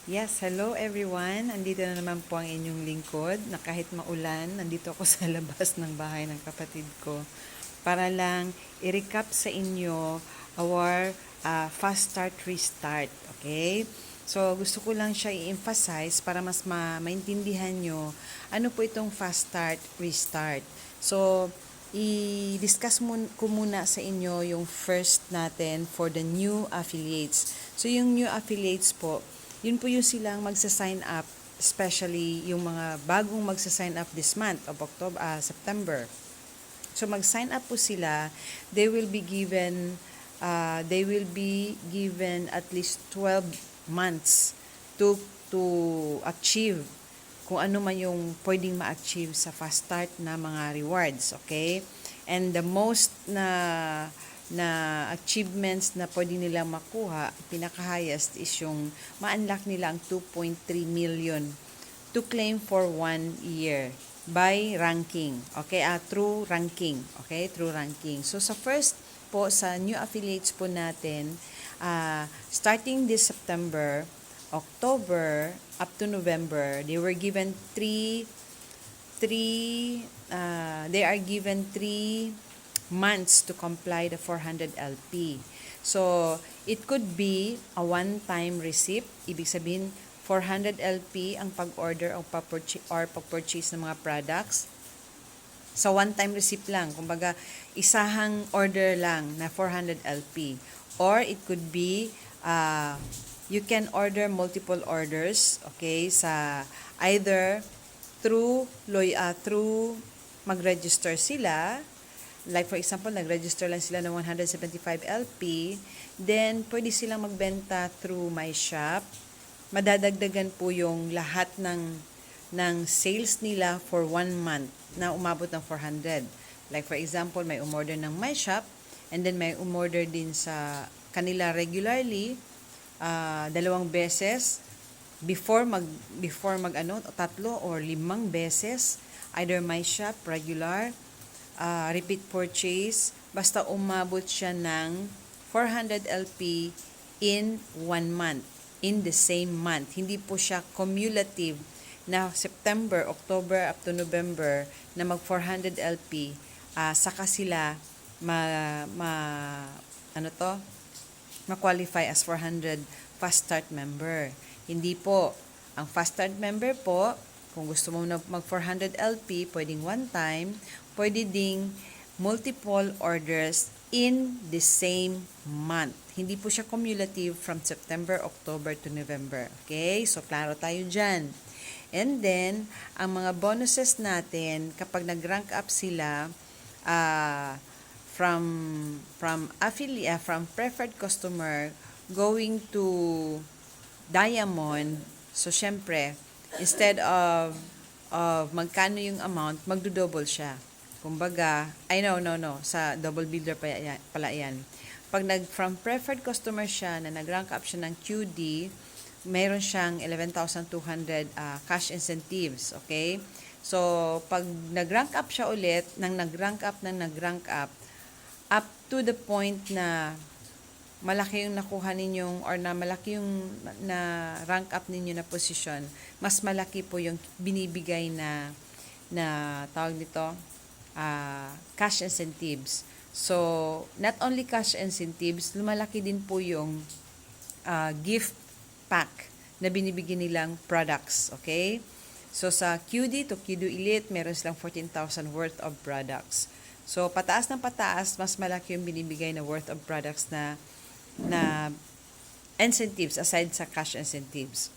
Yes, hello everyone. Andito na naman po ang inyong lingkod na kahit maulan, nandito ako sa labas ng bahay ng kapatid ko para lang i-recap sa inyo our fast start restart. Okay? So, gusto ko lang siya i-emphasize para mas maintindihan nyo ano po itong fast start restart. So, i-discuss ko muna sa inyo yung first natin for the new affiliates. So, yung new affiliates po, yun po yung silang magsa-sign up, especially yung mga bagong magsa-sign up this month of September. So mag-sign up po sila, they will be given at least 12 months to achieve kung ano man yung pwedeng ma-achieve sa fast start na mga rewards, okay? And the most na achievements na pwede nilang makuha, pinaka-highest is yung ma-unlock nila ang 2.3 million to claim for 1 year by ranking. Okay, through ranking. Okay, through ranking. So, sa first po, sa new affiliates po natin, starting this September, October, up to November, they were given they are given 3 months to comply the 400 LP. So, it could be a one-time receipt. Ibig sabihin, 400 LP ang pag-order o pag-purchase ng mga products. So, one-time receipt lang. Kumbaga, isahang order lang na 400 LP. Or, it could be, you can order multiple orders, okay, sa either through mag-register sila. Like for example, nag-register lang sila ng 175 LP, then pwede silang magbenta through my shop. Madadagdagan po yung lahat ng sales nila for 1 month na umabot ng 400. Like for example, may umorder ng my shop, and then may umorder din sa kanila regularly, 2 beses, before mag 3 or 5 beses, either my shop regular, repeat purchase, basta umabot siya ng 400 LP in 1 month, in the same month. Hindi po siya cumulative na September, October up to November na mag 400 LP, saka sila ma-qualify as 400 fast start member. Hindi po. Ang fast start member po, kung gusto mo na mag 400 LP, pwedeng one time, pwede ding multiple orders in the same month. Hindi po siya cumulative from September, October to November. Okay? So, klaro tayo dyan. And then, ang mga bonuses natin, kapag nag-rank up sila, from preferred customer going to diamond, so syempre, instead of magkano yung amount, magdo-double siya. Kumbaga, no, sa double builder pala yan. Pag from preferred customer siya, na nag-rank up siya ng QD, mayroon siyang 11,200 cash incentives, okay? So, pag nag-rank up siya ulit, nag-rank up to the point na malaki yung nakuha ninyong or na malaki yung na rank up ninyo na position, mas malaki po yung binibigay na tawag nito, cash incentives. So, not only cash incentives, lumalaki din po yung gift pack na binibigyan nilang products, okay? So, sa QD to QD Elite, meron silang 14,000 worth of products. So, pataas ng pataas, mas malaki yung binibigay na worth of products na incentives aside sa cash incentives.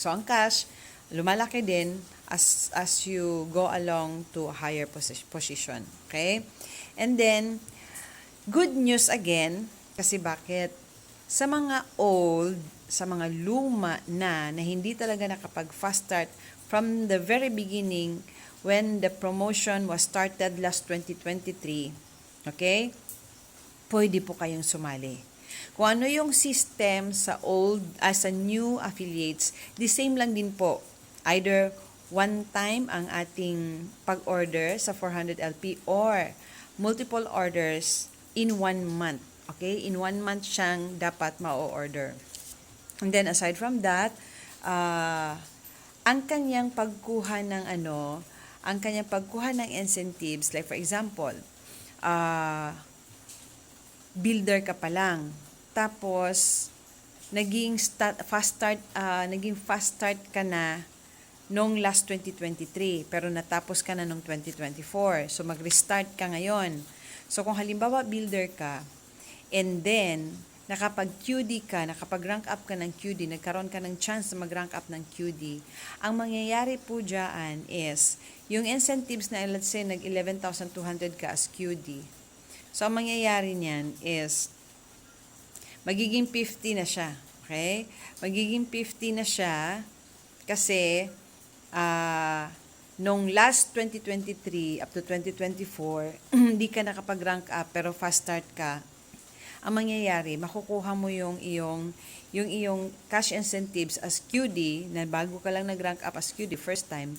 So, ang cash, lumalaki din as you go along to a higher position. Okay? And then, good news again, kasi bakit? Sa mga luma na hindi talaga nakapag-fast start from the very beginning when the promotion was started last 2023, okay? Pwede po kayong sumali. Kung ano yung system sa sa new affiliates, the same lang din po. Either one time ang ating pag-order sa 400 LP or multiple orders in 1 month. Okay? In 1 month siyang dapat ma-order. And then aside from that, ang kanyang pagkuha ng incentives, like for example, builder ka pa lang, tapos naging fast start ka na nung last 2023, pero natapos ka na nung 2024. So, mag-restart ka ngayon. So, kung halimbawa builder ka, and then, nakapag-QD ka, nakapag-rank up ka ng QD, nagkaroon ka ng chance na mag-rank up ng QD, ang mangyayari po dyan is, yung incentives na, let's say, nag-11,200 ka as QD. So, ang mangyayari niyan is, magiging 50 na siya. Okay? Magiging 50 na siya kasi nung last 2023 up to 2024, hindi ka nakapag-rank up pero fast start ka. Ang mangyayari, makukuha mo yung iyong cash incentives as QD na bago ka lang nag-rank up as QD first time.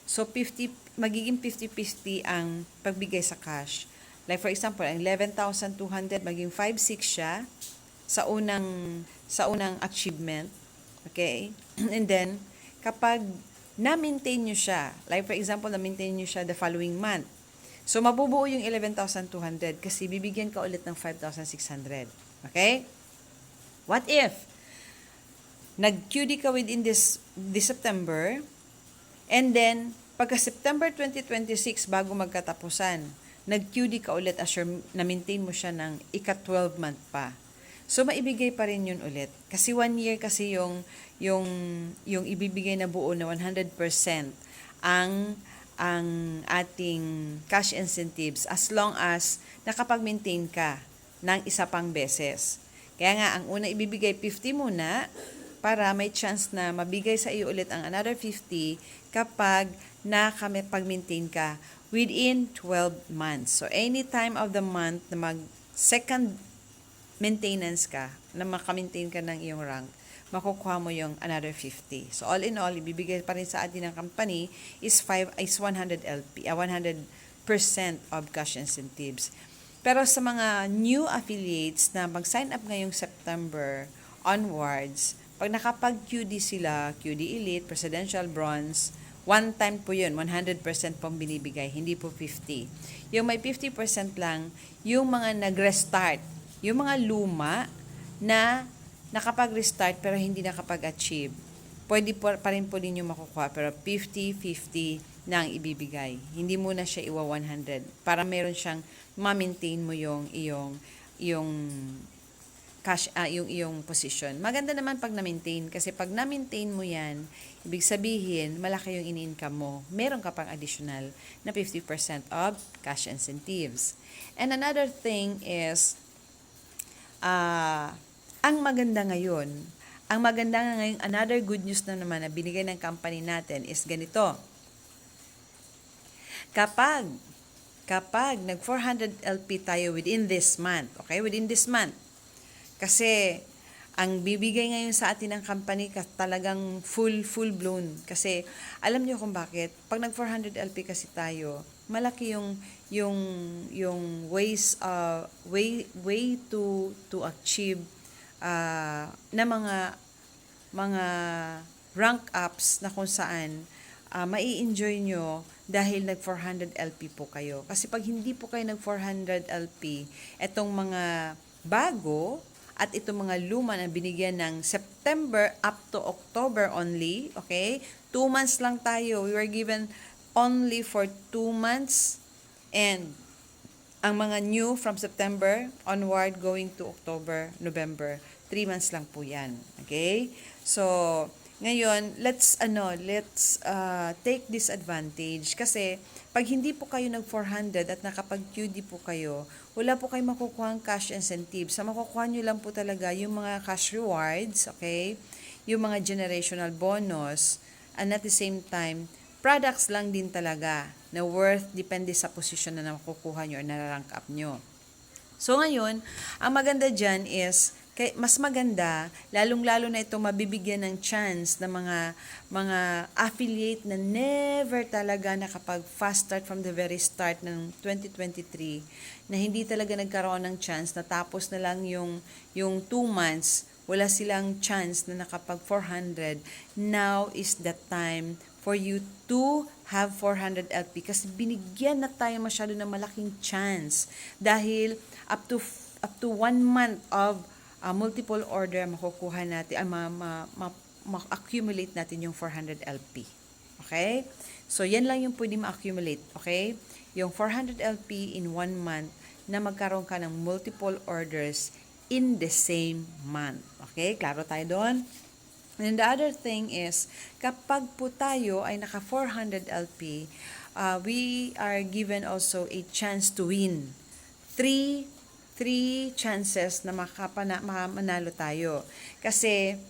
So magiging 50-50 ang pagbigay sa cash. Like for example, ang 11,200 maging 5,600 siya sa unang achievement. Okay? And then kapag na-maintain nyo siya, like for example, na-maintain nyo siya the following month, so mabubuo yung 11,200 kasi bibigyan ka ulit ng 5,600. Okay? What if nag-QD ka within this September, and then pagka September 2026 bago magkatapusan, nag-QD ka ulit as na-maintain mo siya ng ika-12 month pa. So, maibigay pa rin yun ulit. Kasi 1 year kasi yung ibibigay na buo na 100% ang ating cash incentives as long as nakapag-maintain ka ng isa pang beses. Kaya nga, ang una ibibigay 50 muna para may chance na mabigay sa iyo ulit ang another 50 kapag nakapag-maintain ka within 12 months. So, any time of the month na mag-second maintenance ka, na maka-maintain ka ng iyong rank, makukuha mo yung another 50. So, all in all, ibibigay pa rin sa atin ng company is 100 LP, 100% of cash incentives. Pero sa mga new affiliates na mag-sign up ngayong September onwards, pag nakapag-QD sila, QD Elite, Presidential Bronze, one time po yun, 100% pong binibigay, hindi po 50. Yung may 50% lang, yung mga nag-restart, yung mga luma na nakapag-restart pero hindi nakapag-achieve, pwede pa rin po ninyo makukuha pero 50-50 na ang ibibigay. Hindi mo na siya iwa 100 para meron siyang ma-maintain mo yung cash, yung iyong position. Maganda naman pag na-maintain kasi pag na-maintain mo yan, ibig sabihin, malaki yung in-income mo. Meron ka pang additional na 50% of cash incentives. And another thing is, ang maganda ngayon, another good news na naman na binigay ng company natin is ganito. Kapag nag 400 LP tayo within this month, okay? Within this month. Kasi ang bibigay ngayon sa atin ng company talagang full blown kasi alam niyo kung bakit pag nag 400 LP kasi tayo malaki yung way to achieve na mga rank ups na kung saan mai-enjoy nyo dahil nag 400 LP po kayo. Kasi pag hindi po kayo nag 400 LP, etong mga bago at itong mga luma na binigyan ng September up to October only, okay? 2 months lang tayo. We were given only for 2 months. And ang mga new from September onward going to October, November, 3 months lang po yan. Okay? So, ngayon, let's take this advantage kasi pag hindi po kayo nag 400 at nakapag-QD po kayo, wala po kayo makukuha ang cash incentives. Sa makukuha nyo lang po talaga yung mga cash rewards, okay? Yung mga generational bonus, and at the same time, products lang din talaga na worth depende sa posisyon na makukuha nyo or na-rank up nyo. So ngayon, ang maganda dyan is, mas maganda, lalong-lalo na ito mabibigyan ng chance ng mga affiliate na never talaga nakapag-fast start from the very start ng 2023, na hindi talaga nagkaroon ng chance, natapos na lang yung 2 months, wala silang chance na nakapag 400, now is the time for you to have 400 LP kasi binigyan na tayo masyado ng malaking chance dahil up to 1 month of multiple order makukuha natin, ma-accumulate natin yung 400 LP. Okay? So, yan lang yung pwede ma-accumulate. Okay? Yung 400 LP in 1 month na magkaroon ka ng multiple orders in the same month. Okay? Klaro tayo doon? And the other thing is, kapag po tayo ay naka 400 LP, we are given also a chance to win. Three chances na manalo tayo. Kasi,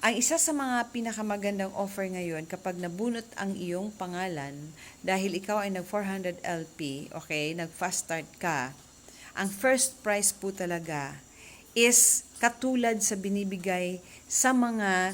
ang isa sa mga pinakamagandang offer ngayon, kapag nabunot ang iyong pangalan, dahil ikaw ay nag 400 LP, okay, nag fast start ka, ang first prize po talaga is katulad sa binibigay sa mga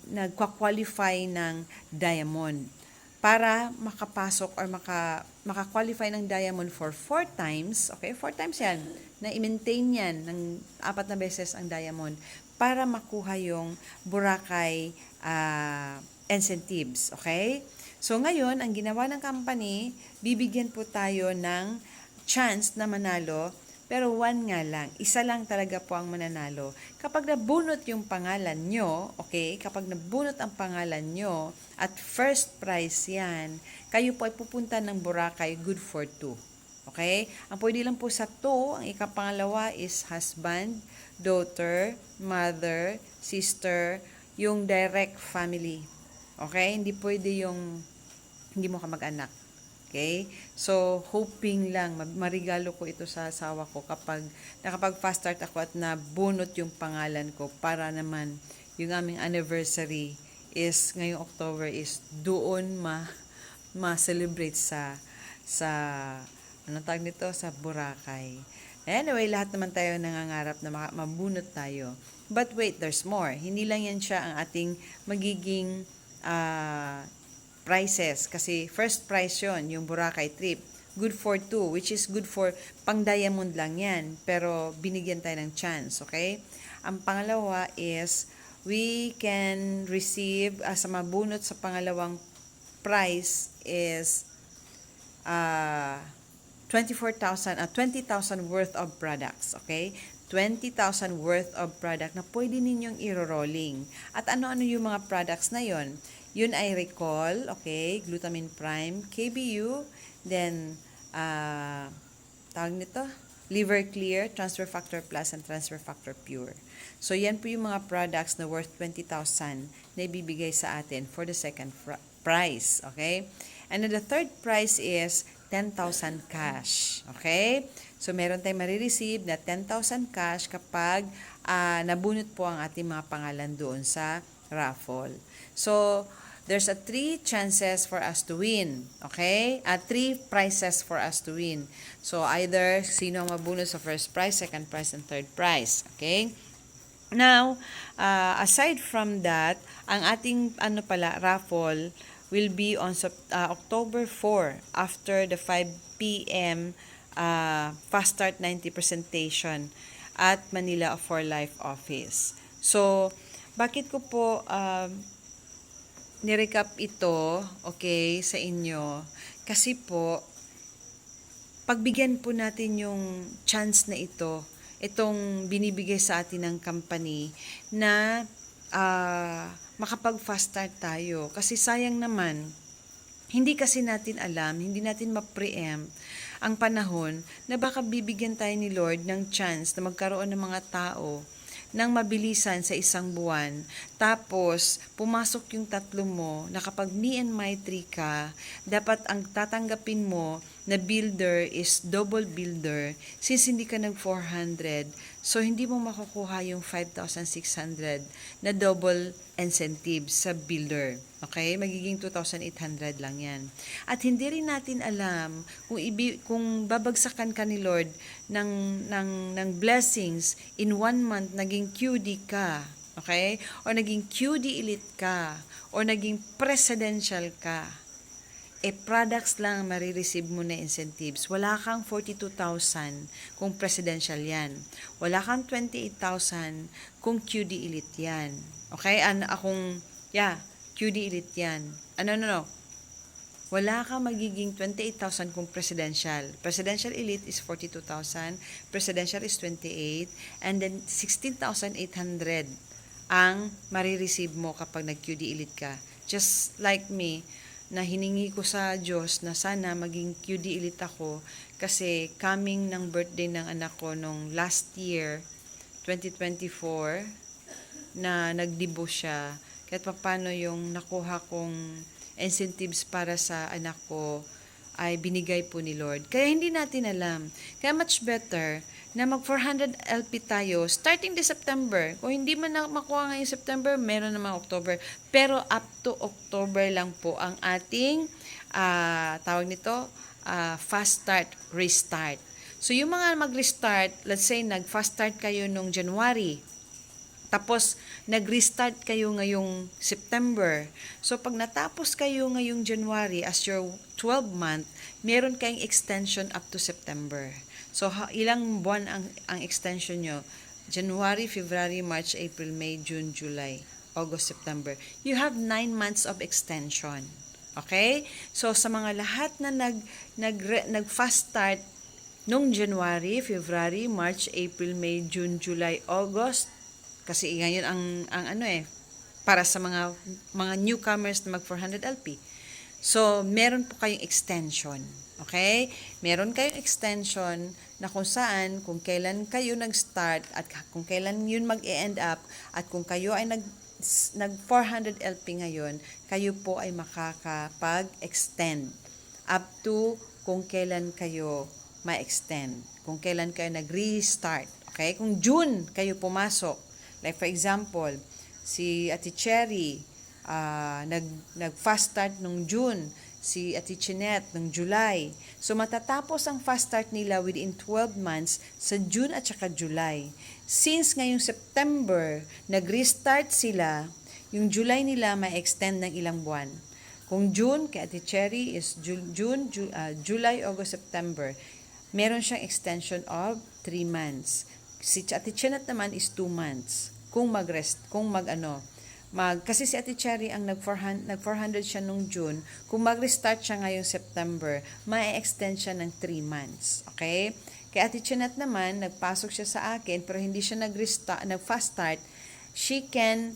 nagka-qualify ng diamond para makapasok or maka-qualify ng diamond for 4 times, okay? 4 times yan, na i-maintain yan ng 4 na beses ang diamond para makuha yung Boracay incentives, okay? So ngayon, ang ginawa ng company, bibigyan po tayo ng chance na manalo, pero one nga lang, isa lang talaga po ang mananalo. Kapag nabunot yung pangalan nyo, okay, kapag nabunot ang pangalan nyo, at first prize yan, kayo po ay pupunta ng Boracay good for 2. Okay? Ang pwede lang po sa 2, ang ikapangalawa is husband, daughter, mother, sister, yung direct family. Okay? Hindi pwede yung hindi mo kamag-anak. Okay? So, hoping lang, marigalo ko ito sa asawa ko kapag nakapag-fast start ako at nabunot yung pangalan ko para naman yung aming anniversary is ngayong October is doon ma-celebrate sa anong tawag nito? Sa Boracay. Anyway, lahat naman tayo nangangarap na mabunot tayo. But wait, there's more. Hindi lang yan siya ang ating magiging prizes. Kasi first prize yon yung Boracay trip. Good for 2, which is good for pang-diamond lang yan. Pero binigyan tayo ng chance, okay? Ang pangalawa is we can receive, sa mabunot sa pangalawang prize is 20,000 worth of products, okay? 20,000 worth of product na pwede ninyong iro-rolling. At ano-ano yung mga products na yon? Yun ay Recall, okay, Glutamine Prime, KBU, then, tawag nito, Liver Clear, Transfer Factor Plus, and Transfer Factor Pure. So, yan po yung mga products na worth 20,000 na ibibigay sa atin for the second prize, okay? And then the third prize is 10,000 cash, okay? So, meron tayong marireceive na 10,000 cash kapag nabunot po ang ating mga pangalan doon sa raffle. So, there's 3 chances for us to win, okay? 3 prizes for us to win. So, either sino ang mabunot sa first prize, second prize, and third prize, okay? Now, aside from that, ang ating raffle will be on October 4 after the 5 p.m. Fast Start 90 presentation at Manila For Life office. So, bakit ko po nirecap ito, okay, sa inyo? Kasi po, pagbigyan po natin yung chance na ito, itong binibigay sa atin ng company na makapag-fast start tayo. Kasi sayang naman, hindi kasi natin alam, hindi natin ma-preempt ang panahon na baka bibigyan tayo ni Lord ng chance na magkaroon ng mga tao ng mabilisan sa isang buwan. Tapos, pumasok yung 3 mo na kapag me and my 3 ka, dapat ang tatanggapin mo na builder is double builder since hindi ka nag 400. So, hindi mo makukuha yung 5,600 na double incentive sa builder. Okay? Magiging 2,800 lang yan. At hindi rin natin alam kung babagsakan ka ni Lord ng blessings in 1 month, naging QD ka. Okay? O naging QD elite ka. O naging presidential ka. products lang ang marireceive mo na incentives. Wala kang 42,000 kung presidential yan. Wala kang 28,000 kung QD Elite yan. Okay? QD Elite yan. No. Wala kang magiging 28,000 kung presidential. Presidential Elite is 42,000, presidential is 28, and then 16,800 ang marireceive mo kapag nag-QD Elite ka. Just like me, na hiningi ko sa Diyos na sana maging QD Elite ako kasi coming ng birthday ng anak ko nung last year, 2024, na nagdibo siya. Kahit paano yung nakuha kong incentives para sa anak ko ay binigay po ni Lord. Kaya hindi natin alam. Kaya much better na mag 400 LP tayo starting this September. Kung hindi man na makuha ngayong September, meron naman October. Pero up to October lang po ang ating fast start, restart. So yung mga mag-restart, let's say nag-fast start kayo nung January, tapos, nag-restart kayo ngayong September. So, pag natapos kayo ngayong January as your 12-month, meron kayong extension up to September. So, ilang buwan ang extension nyo? January, February, March, April, May, June, July, August, September. You have 9 months of extension. Okay? So, sa mga lahat na nag-fast start nung January, February, March, April, May, June, July, August, kasi ngayon para sa mga newcomers na mag 400 LP. So, meron po kayong extension. Okay? Meron kayong extension na kung saan, kung kailan kayo nag-start at kung kailan yun mag-e-end up at kung kayo ay nag 400 LP ngayon, kayo po ay makakapag-extend up to kung kailan kayo ma-extend. Kung kailan kayo nag-restart. Okay? Kung June kayo pumasok, like for example, si Ate Cherry, nag-fast start nung June, si Ate Chinette nung July. So matatapos ang fast start nila within 12 months sa June at saka July. Since ngayong September, nag-restart sila, yung July nila ma-extend ng ilang buwan. Kung June, kay Ate Cherry is July, August, September. Meron siyang extension of 3 months. Si Ate Chinette naman is 2 months. Kasi si Ate Cherry ang nag-400 siya nung June, kung mag-restart siya ngayong September, ma-extend siya ng 3 months. Okay? Kay Ate Chinette naman, nagpasok siya sa akin, pero hindi siya nag-fast start, she can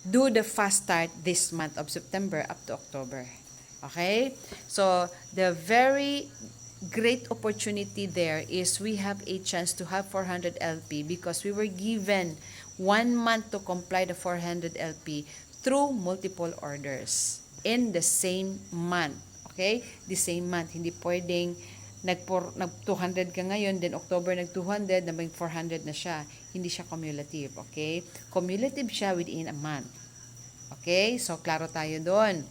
do the fast start this month of September up to October. Okay? So, the very great opportunity there is we have a chance to have 400 LP because we were given 1 month to comply the 400 LP through multiple orders in the same month. Okay? The same month. Hindi pwedeng nag-200 ka ngayon, then October nag-200, then 400 na siya. Hindi siya cumulative. Okay? Cumulative siya within a month. Okay? So, klaro tayo doon.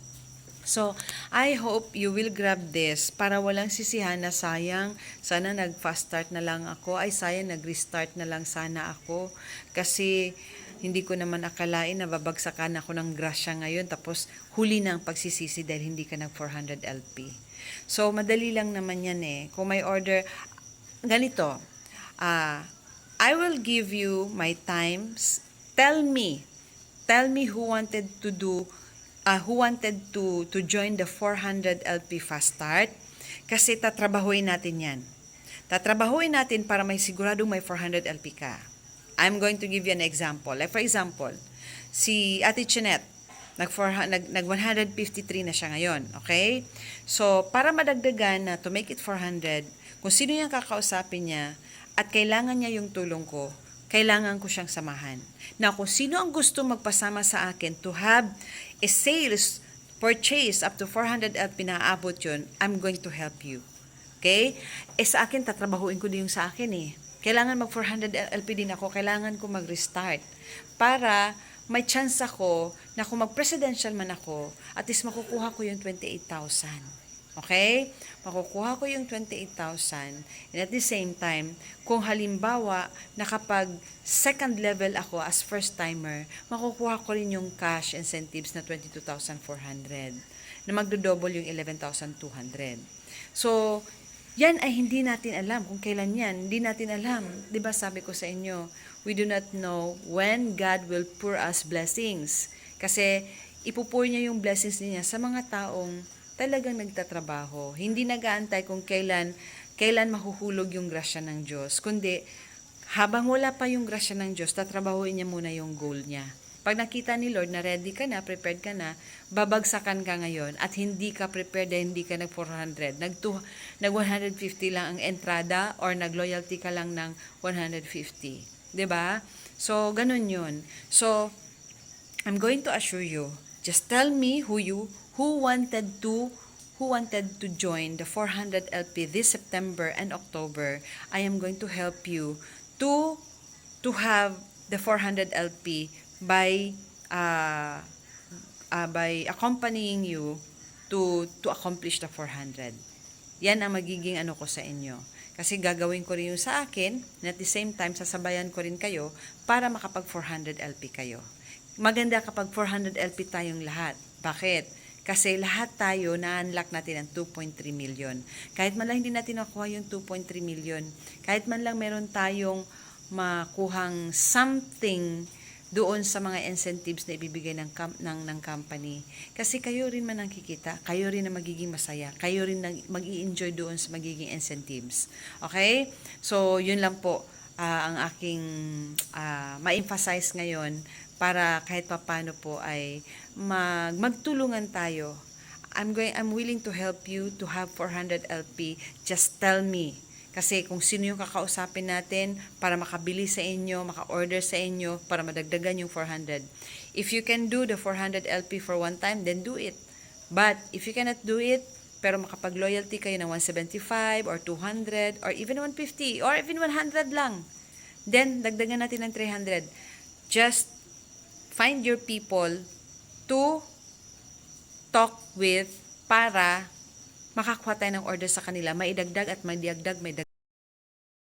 So, I hope you will grab this para walang sisihan na sayang, sana nag-fast start na lang ako, sayang nag-restart na lang sana ako. Kasi, hindi ko naman akalain na babagsakan ako ng grasya ngayon, tapos huli na ang pagsisisi dahil hindi ka nag 400 LP. So, madali lang naman yan eh. Kung may order, ganito, I will give you my times. Tell me who wanted to join the 400 LP fast start kasi tatrabahuin natin yan. Tatrabahuin natin para may siguradong may 400 LP ka. I'm going to give you an example. Like for example, si Ate Chinette, nag-153 na siya ngayon. Okay? So, para madagdagan na to make it 400, kung sino yung kakausapin niya at kailangan niya yung tulong ko, kailangan ko siyang samahan. Na kung sino ang gusto magpasama sa akin to have a sales purchase up to 400 LP na aabot yun, I'm going to help you. Okay? Sa akin, tatrabahuin ko din yung sa akin eh. Kailangan mag 400 LP din ako, kailangan ko mag-restart. Para may chance ako na kung mag-presidential man ako, at least makukuha ko yung 28,000. Okay? Makukuha ko yung 28,000 and at the same time, kung halimbawa na kapag second level ako as first timer, makukuha ko rin yung cash incentives na 22,400. na magdo-double yung 11,200. So, yan ay hindi natin alam kung kailan yan. Hindi natin alam. 'Di ba sabi ko sa inyo, we do not know when God will pour us blessings. Kasi ipupur niya yung blessings niya sa mga taong talagang nagtatrabaho. Hindi nag-aantay kung kailan mahuhulog yung grasya ng Diyos. Kundi, habang wala pa yung grasya ng Diyos, tatrabahuin niya muna yung goal niya. Pag nakita ni Lord na ready ka na, prepared ka na, babagsakan ka ngayon at hindi ka prepared dahil hindi ka nag-400. Nag-150 lang ang entrada or nag-loyalty ka lang ng 150. 'Di ba? So, ganun yun. So, I'm going to assure you, just tell me who wanted to join the 400 LP this September and October. I am going to help you to have the 400 LP by accompanying you to accomplish the 400. Yan ang magiging ano ko sa inyo. Kasi gagawin ko rin yung sa akin, and at the same time, sasabayan ko rin kayo para makapag 400 LP kayo. Maganda kapag 400 LP tayong lahat. Bakit? Kasi lahat tayo na-unlock natin ang 2.3 million. Kahit man lang hindi natin nakuha yung 2.3 million, kahit man lang meron tayong makuhang something doon sa mga incentives na ibibigay ng company. Kasi kayo rin man ang kikita, kayo rin na magiging masaya, kayo rin na mag-i-enjoy doon sa magiging incentives. Okay? So, yun lang po ang aking ma-emphasize ngayon para kahit papano po ay magtulungan tayo. I'm willing to help you to have 400 LP. Just tell me. Kasi kung sino yung kakausapin natin para makabili sa inyo, maka-order sa inyo, para madagdagan yung 400. If you can do the 400 LP for one time, then do it. But if you cannot do it, pero makapag-loyalty kayo ng 175 or 200 or even 150 or even 100 lang, then dagdagan natin ng 300. Just find your people to talk with para makakuha tayo ng order sa kanila, maidagdag at may diagdag, may dagdag.